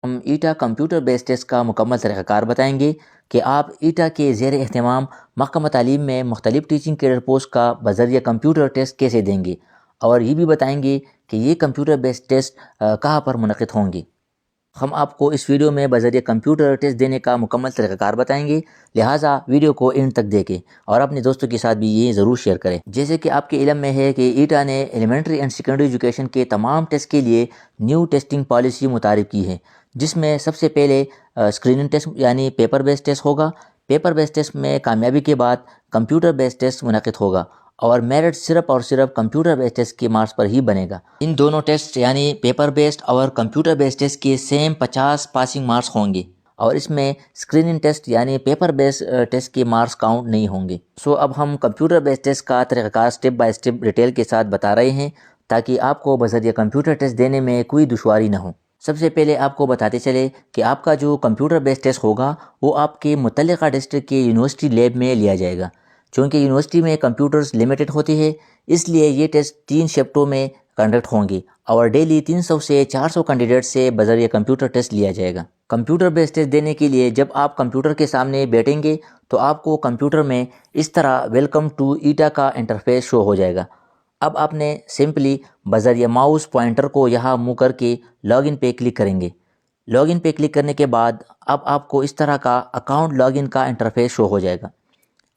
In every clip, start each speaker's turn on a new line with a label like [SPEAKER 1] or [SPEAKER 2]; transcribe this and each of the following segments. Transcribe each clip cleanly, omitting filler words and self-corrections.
[SPEAKER 1] ہم ایٹا کمپیوٹر بیس ٹیسٹ کا مکمل طریقہ کار بتائیں گے کہ آپ ایٹا کے زیر اہتمام محکمہ تعلیم میں مختلف ٹیچنگ کیڈر پوسٹ کا بذریعہ کمپیوٹر ٹیسٹ کیسے دیں گے، اور یہ بھی بتائیں گے کہ یہ کمپیوٹر بیس ٹیسٹ کہاں پر منعقد ہوں گے۔ ہم آپ کو اس ویڈیو میں بذریعہ کمپیوٹر ٹیسٹ دینے کا مکمل طریقہ کار بتائیں گے، لہٰذا ویڈیو کو اینڈ تک دیکھیں اور اپنے دوستوں کے ساتھ بھی یہ ضرور شیئر کریں۔ جیسے کہ آپ کے علم میں ہے کہ ایٹا نے ایلیمنٹری اینڈ سیکنڈری ایجوکیشن کے تمام ٹیسٹ کے لیے نیو ٹیسٹنگ پالیسی متعارف کی ہے، جس میں سب سے پہلے اسکریننگ ٹیسٹ یعنی پیپر بیس ٹیسٹ ہوگا۔ پیپر بیس ٹیسٹ میں کامیابی کے بعد کمپیوٹر بیس ٹیسٹ منعقد ہوگا اور میرٹ صرف اور صرف کمپیوٹر بیس ٹیسٹ کے مارکس پر ہی بنے گا۔ ان دونوں ٹیسٹ یعنی پیپر بیسڈ اور کمپیوٹر بیس ٹیسٹ کے سیم 50 پاسنگ مارکس ہوں گے، اور اس میں اسکریننگ ٹیسٹ یعنی پیپر بیس ٹیسٹ کے مارکس کاؤنٹ نہیں ہوں گے۔ اب ہم کمپیوٹر بیس ٹیسٹ کا طریقہ کار اسٹیپ بائی اسٹیپ ڈیٹیل کے ساتھ بتا رہے ہیں تاکہ آپ کو بذریعہ کمپیوٹر ٹیسٹ دینے میں کوئی دشواری نہ ہو۔ سب سے پہلے آپ کو بتاتے چلے کہ آپ کا جو کمپیوٹر بیس ٹیسٹ ہوگا وہ آپ کے متعلقہ ڈسٹرکٹ کے یونیورسٹی لیب میں لیا جائے گا۔ چونکہ یونیورسٹی میں کمپیوٹرز لمیٹڈ ہوتے ہیں، اس لیے یہ ٹیسٹ 3 شفٹوں میں کنڈکٹ ہوں گے اور ڈیلی 300 سے 400 کینڈیڈیٹ سے بذریعہ کمپیوٹر ٹیسٹ لیا جائے گا۔ کمپیوٹر بیس ٹیسٹ دینے کے لیے جب آپ کمپیوٹر کے سامنے بیٹھیں گے تو آپ کو کمپیوٹر میں اس طرح ویلکم ٹو ایٹا کا انٹرفیس شو ہو جائے گا۔ اب آپ نے سمپلی بذریعہ ماؤس پوائنٹر کو یہاں موو کر کے لاگ ان پہ کلک کریں گے۔ لاگ ان پہ کلک کرنے کے بعد اب آپ کو اس طرح کا اکاؤنٹ لاگ ان کا انٹرفیس شو ہو جائے گا۔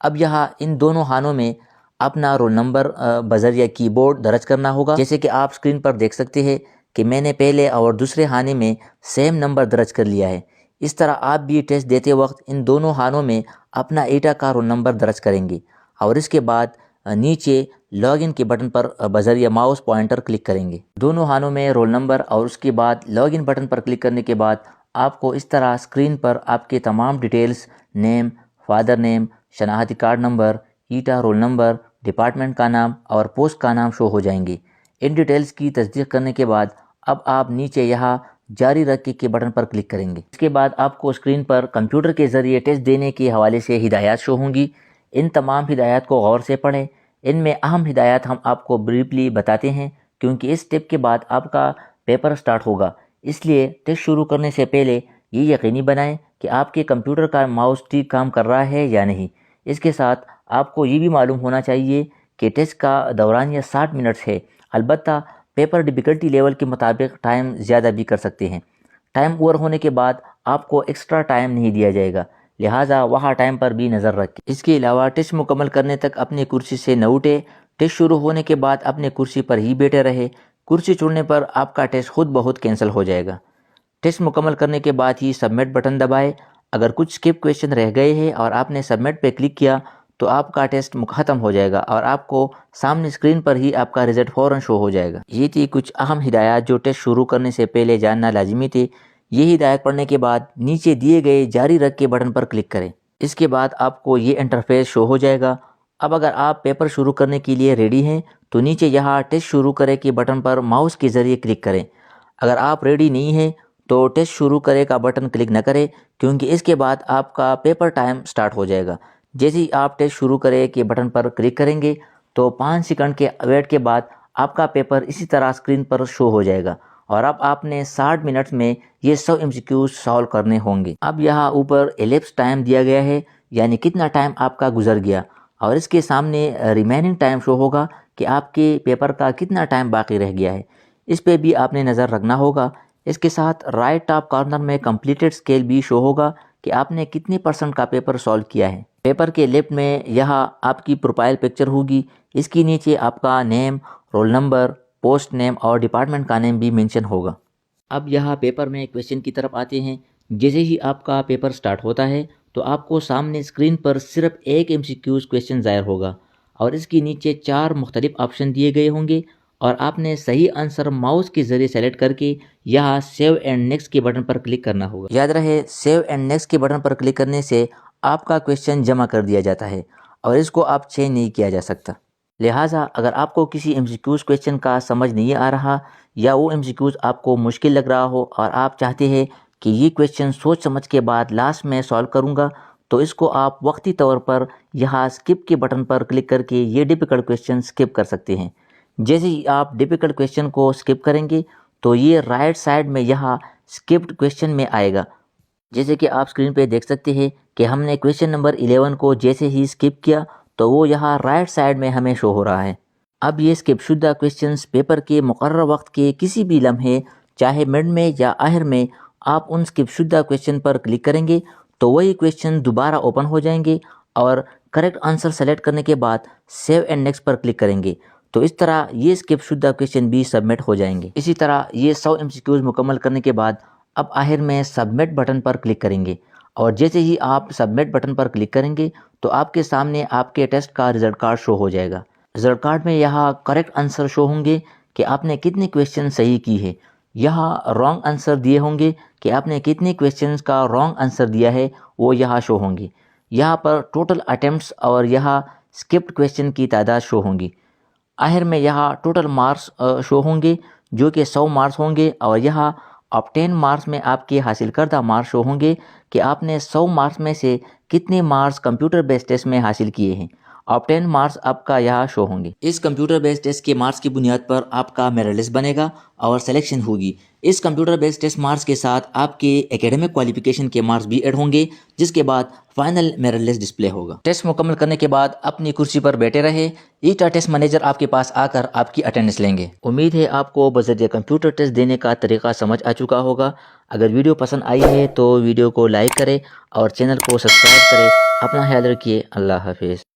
[SPEAKER 1] اب یہاں ان دونوں خانوں میں اپنا رول نمبر بذریعہ کی بورڈ درج کرنا ہوگا۔ جیسے کہ آپ اسکرین پر دیکھ سکتے ہیں کہ میں نے پہلے اور دوسرے خانے میں سیم نمبر درج کر لیا ہے۔ اس طرح آپ بھی ٹیسٹ دیتے وقت ان دونوں خانوں میں اپنا ایٹا کا رول نمبر درج کریں گے اور اس کے بعد نیچے لاگ ان کے بٹن پر بذریعہ ماؤس پوائنٹر کلک کریں گے۔ دونوں خانوں میں رول نمبر اور اس کے بعد log in button per click کرنے کے بعد آپ کو اس طرح اسکرین پر آپ کے تمام ڈیٹیلز، نیم، فادر نیم، شناختی کارڈ نمبر، ایٹا رول نمبر، ڈپارٹمنٹ کا نام اور پوسٹ کا نام شو ہو جائیں گے۔ ان ڈیٹیلز کی تصدیق کرنے کے بعد اب آپ نیچے یہاں جاری رکھنے کے بٹن پر کلک کریں گے۔ اس کے بعد آپ کو اسکرین پر کمپیوٹر کے ذریعے ٹیسٹ دینے کے حوالے سے ہدایات شو ہوں گی۔ ان تمام ہدایات کو غور سے پڑھیں۔ ان میں اہم ہدایات ہم آپ کو بریفلی بتاتے ہیں کیونکہ اس اسٹیپ کے بعد آپ کا پیپر سٹارٹ ہوگا، اس لیے ٹیسٹ شروع کرنے سے پہلے یہ یقینی بنائیں کہ آپ کے کمپیوٹر کا ماؤس ٹھیک کام کر رہا ہے یا نہیں۔ اس کے ساتھ آپ کو یہ بھی معلوم ہونا چاہیے کہ ٹیسٹ کا دورانیہ 60 منٹس ہے، البتہ پیپر ڈیفیکلٹی لیول کے مطابق ٹائم زیادہ بھی کر سکتے ہیں۔ ٹائم اوور ہونے کے بعد آپ کو ایکسٹرا ٹائم نہیں دیا جائے گا، لہٰذا وہاں ٹائم پر بھی نظر رکھیں۔ اس کے علاوہ ٹیسٹ مکمل کرنے تک اپنی کرسی سے نہ اٹھیں۔ ٹیسٹ شروع ہونے کے بعد اپنے کرسی پر ہی بیٹھے رہے۔ کرسی چھوڑنے پر آپ کا ٹیسٹ خود بخود کینسل ہو جائے گا۔ ٹیسٹ مکمل کرنے کے بعد ہی سبمٹ بٹن دبائیں۔ اگر کچھ اسکپ کویشچن رہ گئے ہیں اور آپ نے سبمٹ پہ کلک کیا تو آپ کا ٹیسٹ ختم ہو جائے گا اور آپ کو سامنے اسکرین پر ہی آپ کا رزلٹ فوراً شو ہو جائے گا۔ یہ تھی کچھ اہم ہدایات جو ٹیسٹ شروع کرنے سے پہلے جاننا لازمی تھے۔ یہ ہدایت پڑھنے کے بعد نیچے دیے گئے جاری رکھ کے بٹن پر کلک کریں۔ اس کے بعد آپ کو یہ انٹرفیس شو ہو جائے گا۔ اب اگر آپ پیپر شروع کرنے کے لیے ریڈی ہیں تو نیچے یہاں ٹیسٹ شروع کرے کے بٹن پر ماؤس کے ذریعے کلک کریں۔ اگر آپ ریڈی نہیں ہیں تو ٹیسٹ شروع کرے کا بٹن کلک نہ کریں کیونکہ اس کے بعد آپ کا پیپر ٹائم سٹارٹ ہو جائے گا۔ جیسے ہی آپ ٹیسٹ شروع کرے کے بٹن پر کلک کریں گے تو 5 سیکنڈ کے ویٹ کے بعد آپ کا پیپر اسی طرح اسکرین پر شو ہو جائے گا اور اب آپ نے 60 منٹس میں یہ 100 MCQs سالو کرنے ہوں گے۔ اب یہاں اوپر ایلیپس ٹائم دیا گیا ہے، یعنی کتنا ٹائم آپ کا گزر گیا، اور اس کے سامنے ریمیننگ ٹائم شو ہوگا کہ آپ کے پیپر کا کتنا ٹائم باقی رہ گیا ہے۔ اس پہ بھی آپ نے نظر رکھنا ہوگا۔ اس کے ساتھ رائٹ ٹاپ کارنر میں کمپلیٹڈ اسکیل بھی شو ہوگا کہ آپ نے کتنے % کا پیپر سالو کیا ہے۔ پیپر کے لیفٹ میں یہاں آپ کی پروفائل پکچر ہوگی، اس کے نیچے آپ کا نیم، رول نمبر، پوسٹ نیم اور ڈپارٹمنٹ کا نیم بھی مینشن ہوگا۔ اب یہاں پیپر میں کویشچن کی طرف آتے ہیں۔ جیسے ہی آپ کا پیپر سٹارٹ ہوتا ہے تو آپ کو سامنے اسکرین پر صرف ایک MCQs کویشچن ظاہر ہوگا اور اس کے نیچے 4 مختلف آپشن دیے گئے ہوں گے اور آپ نے صحیح آنسر ماؤس کے ذریعے سیلیکٹ کر کے یہاں سیو اینڈ نیکسٹ کے بٹن پر کلک کرنا ہوگا۔ یاد رہے سیو اینڈ نیکسٹ کے بٹن پر کلک کرنے سے آپ کا کویشچن جمع کر دیا جاتا ہے اور اس کو آپ چینج نہیں کیا جا سکتا۔ لہٰذا اگر آپ کو کسی MCQs کویشچن کا سمجھ نہیں آ رہا یا وہ MCQs آپ کو مشکل لگ رہا ہو اور آپ چاہتے ہیں کہ یہ کویشچن سوچ سمجھ کے بعد لاسٹ میں سالو کروں گا تو اس کو آپ وقتی طور پر یہاں اسکپ کے بٹن پر کلک کر کے یہ ڈیفیکلٹ کویشچن اسکپ کر سکتے ہیں۔ جیسے ہی آپ ڈیفیکلٹ کویشچن کو اسکپ کریں گے تو یہ رائٹ سائڈ میں یہاں اسکپڈ کویشچن میں آئے گا۔ جیسے کہ آپ اسکرین پہ دیکھ سکتے ہیں کہ ہم نے کویشچن نمبر 11 کو جیسے ہی اسکپ کیا تو وہ یہاں رائٹ سائڈ میں ہمیں شو ہو رہا ہے۔ اب یہ اسکپ شدہ کویشچنز پیپر کے مقررہ وقت کے کسی بھی لمحے، چاہے مڈ میں یا آخر میں، آپ ان اسکپ شدہ کویشچن پر کلک کریں گے تو وہی کویشچن دوبارہ اوپن ہو جائیں گے، اور کریکٹ آنسر سلیکٹ کرنے کے بعد save and next per click کریں گے تو اس طرح یہ اسکپ شدہ کویشچن بھی سبمٹ ہو جائیں گے۔ اسی طرح یہ 100 MCQs مکمل کرنے کے بعد اب آخر میں سبمٹ بٹن پر کلک کریں گے، اور جیسے ہی آپ سبمٹ بٹن پر کلک کریں گے تو آپ کے سامنے آپ کے ٹیسٹ کا رزلٹ کارڈ شو ہو جائے گا۔ رزلٹ کارڈ میں یہاں کریکٹ آنسر شو ہوں گے کہ آپ نے کتنے کویشچن صحیح کی ہے، یہاں رانگ آنسر دیے ہوں گے کہ آپ نے کتنے کویشچنز کا رانگ آنسر دیا ہے، وہ یہاں شو ہوں گے۔ یہاں پر ٹوٹل اٹیمپٹس اور یہاں اسکپڈ کویشچن کی تعداد شو ہوں گی۔ آخر میں یہاں ٹوٹل مارکس شو ہوں گے جو کہ 100 مارکس ہوں گے، اور یہاں آبٹین مارکس میں آپ کے حاصل کردہ مارکس شو ہوں گے کہ آپ نے 100 مارکس میں سے کتنے مارکس کمپیوٹر بیس ٹیسٹ میں حاصل کیے ہیں۔ آبٹین مارکس آپ کا یہاں شو ہوں گے۔ اس کمپیوٹر بیس ٹیسٹ کے مارکس کی بنیاد پر آپ کا میرٹ لسٹ بنے گا اور سلیکشن ہوگی۔ اس کمپیوٹر بیس ٹیسٹ مارکس کے ساتھ آپ کے ایکیڈمک کوالیفیکیشن کے مارکس بھی ایڈ ہوں گے، جس کے بعد فائنل میرٹ لسٹ ڈسپلے ہوگا۔ ٹیسٹ مکمل کرنے کے بعد اپنی کرسی پر بیٹھے رہے، ایٹا ٹیسٹ مینیجر آپ کے پاس آ کر آپ کی اٹینڈنس لیں گے۔ امید ہے آپ کو بذریعہ کمپیوٹر ٹیسٹ دینے کا طریقہ سمجھ آ چکا ہوگا۔ اگر ویڈیو پسند آئی ہے تو ویڈیو کو لائک کریں اور چینل کو سبسکرائب کریں۔ اپنا خیال رکھیے۔ اللہ حافظ۔